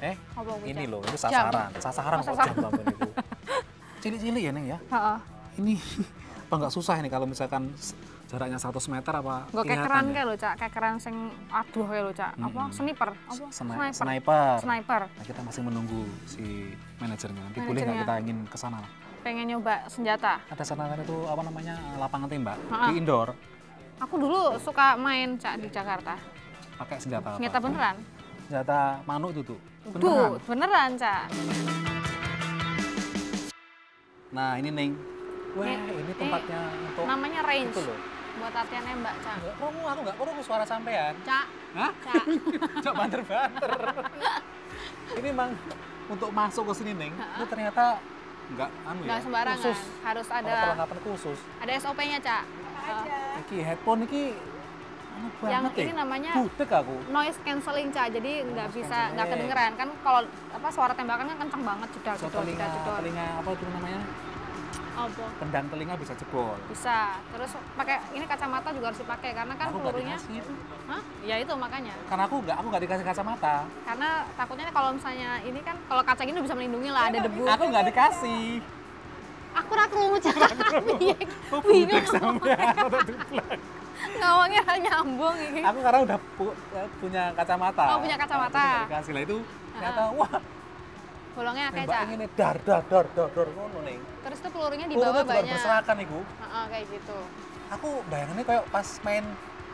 Apa kuwi, Ini Cak? loh, itu sasaran. Sasaran Oh, kok sasaran. jam bangun itu. Cilik-cilik ya, Neng ya? Heeh. Ini apa nggak susah ini kalau misalkan jaraknya 100 meter apa Nggo kelihatan kekeran ya? kae lho, Cak. Kekeran sing aduh kae lho, Cak. Apa sniper? Apa? Sniper. Sniper. Nah, kita masih menunggu si manajernya. Nanti boleh nggak Manajernya. kita ingin ke sana? Pengen nyoba senjata. Ada sana itu apa namanya lapangan tembak Ha-ha. di indoor. Aku dulu suka main, Cak, di Jakarta. Pakai senjata apa? Senjata beneran. Senjata manuk itu tuh. Tuh, beneran, Cak. Nah ini Neng. Wah Ini- ini tempatnya untuk Namanya range. itu loh. Buat latihan nembak, Cak. Aku nggak perlu suara sampean. Cak. Hah? Cak. Cok banter-banter. Ini emang untuk masuk ke sini Neng, itu ternyata nggak Nggak sembarangan. khusus. Harus Ada ada perlengkapan khusus. SOP-nya, Cak. Iki headphone iki anu Yang banget ini namanya budek aku. noise cancelling, Cak. Jadi nggak bisa cancelling. nggak kedengeran kan kalau apa suara tembakan kan kencang banget jedor So, jedor jedor jedor. telinga apa itu namanya? Apa? Pendang telinga bisa jebol. Bisa. Terus pakai ini kacamata juga harus dipakai karena kan Aku nggak pelurunya. dikasih itu. Hah? Ya itu makanya. Karena aku nggak dikasih kacamata. Karena takutnya kalau misalnya ini kan kalau kaca gini bisa melindungi lah ada debu. Aku nggak dikasih. Aku ra krungu, Cak. Oh, Bingung. budek sampean atau duplek. Ngomongnya nyambung ini. Aku karena udah punya kacamata. Oh, punya kacamata. Aku nggak dikasih lah itu. Ternyata wah, Bolongnya akeh, nembak Cak. ini dar ngono ning. Terus tuh pelurunya di Pelurunya bawah juga banyak. berserakan iku. Heeh, kayak gitu. Aku bayangannya kayak pas main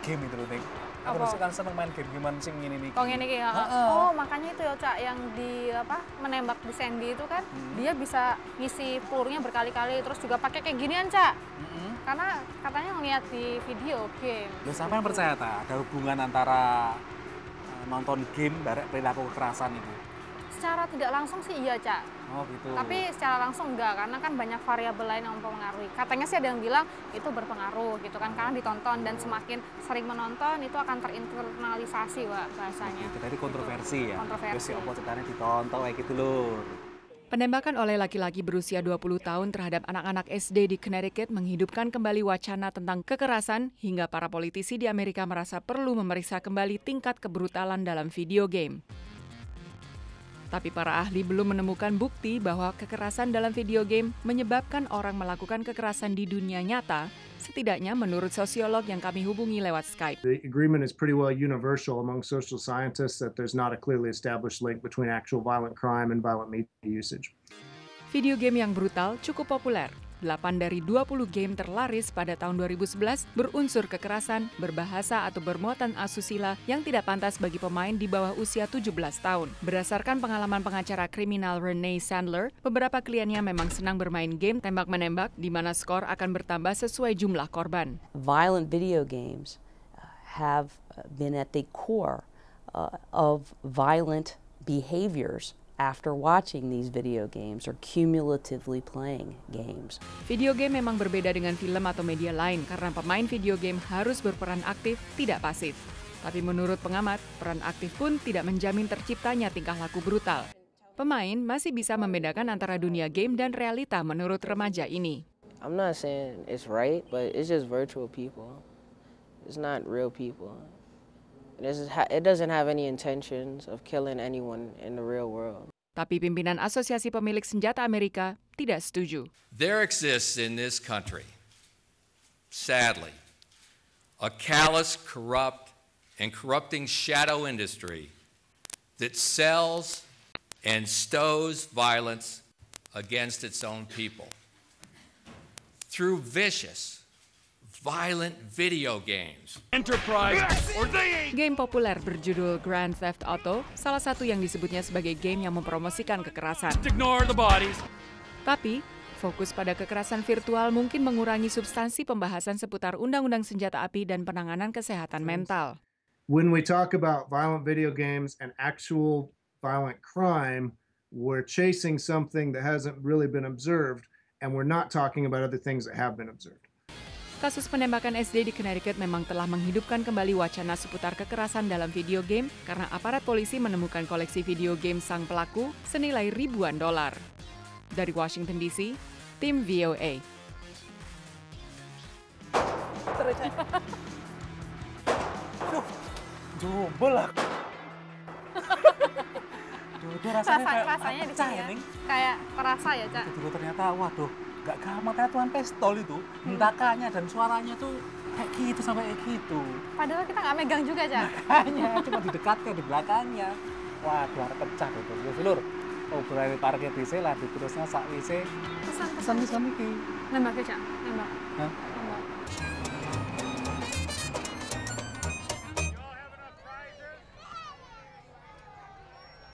game itu loh, Ning. Aku Apa? kan seneng main game-gamean sing ini nih. Kok ngene iki, heeh. Heeh. Oh, makanya itu ya, Cak, yang di apa? Menembak di Sandy itu kan dia bisa ngisi pelurunya berkali-kali terus juga pakai kayak ginian, Cak. Karena katanya ngeliat di video game. Lu sampean percaya tak ada hubungan antara nonton game barek perilaku kekerasan itu? Secara tidak langsung sih iya, Cak. Oh gitu. Tapi secara langsung enggak, karena kan banyak variabel lain yang mempengaruhi. Katanya sih ada yang bilang itu berpengaruh gitu kan, karena ditonton dan semakin sering menonton itu akan terinternalisasi, Wak, bahasanya. itu tadi kontroversi ya. Kontroversi. Terus si opo ceritanya ditonton kayak gitu loh. Penembakan oleh laki-laki berusia 20 tahun terhadap anak-anak SD di Connecticut menghidupkan kembali wacana tentang kekerasan hingga para politisi di Amerika merasa perlu memeriksa kembali tingkat kebrutalan dalam video game. Tapi para ahli belum menemukan bukti bahwa kekerasan dalam video game menyebabkan orang melakukan kekerasan di dunia nyata, setidaknya menurut sosiolog yang kami hubungi lewat Skype. The agreement is pretty well universal among social scientists that there's not a clearly established link between actual violent crime and violent media usage. Video game yang brutal cukup populer. 8 dari 20 game terlaris pada tahun 2011 berunsur kekerasan, berbahasa atau bermuatan asusila yang tidak pantas bagi pemain di bawah usia 17 tahun. Berdasarkan pengalaman pengacara kriminal Renee Sandler, beberapa kliennya memang senang bermain game tembak-menembak di mana skor akan bertambah sesuai jumlah korban. Violent video games have been at the core of violent behaviors after watching these video games or cumulatively playing games. Video game memang berbeda dengan film atau media lain karena pemain video game harus berperan aktif, tidak pasif. Tapi menurut pengamat, peran aktif pun tidak menjamin terciptanya tingkah laku brutal. Pemain masih bisa membedakan antara dunia game dan realita menurut remaja ini. I'm not saying it's right, but it's just virtual people. It's not real people. It doesn't have any intentions of killing anyone in the real world. Tapi pimpinan Asosiasi Pemilik Senjata Amerika tidak setuju. There exists in this country, sadly, a callous, corrupt, and corrupting shadow industry that sells and stows violence against its own people through vicious, violent video games. Game populer berjudul Grand Theft Auto, salah satu yang disebutnya sebagai game yang mempromosikan kekerasan. Tapi, fokus pada kekerasan virtual mungkin mengurangi substansi pembahasan seputar Undang-Undang Senjata Api dan penanganan kesehatan mental. When we talk about violent video games and actual violent crime, we're chasing something that hasn't really been observed, and we're not talking about other things that have been observed. Kasus penembakan SD di Connecticut memang telah menghidupkan kembali wacana seputar kekerasan dalam video game karena aparat polisi menemukan koleksi video game sang pelaku senilai ribuan dolar. Dari Washington DC, tim VOA. Jubel lah. Waduh, itu rasanya kayak Rasanya di pecah sini ya, ya. Ning. Kayak perasa ya, Cak. Itu ternyata, waduh, nggak gampang ternyata Tuan Pistol itu. Hentakannya dan suaranya tuh kayak gitu sampai kayak gitu. Padahal kita nggak megang juga, Cak. Hanya cuma didekatkan di belakangnya. Waduh, arep pecah itu. Ya, Lur. Oh, berarti parkir dhisik lah diterusnya sak wise Pesan-pesan pesan-pesan iki. nembak ya, Cak. Nembak. Hah?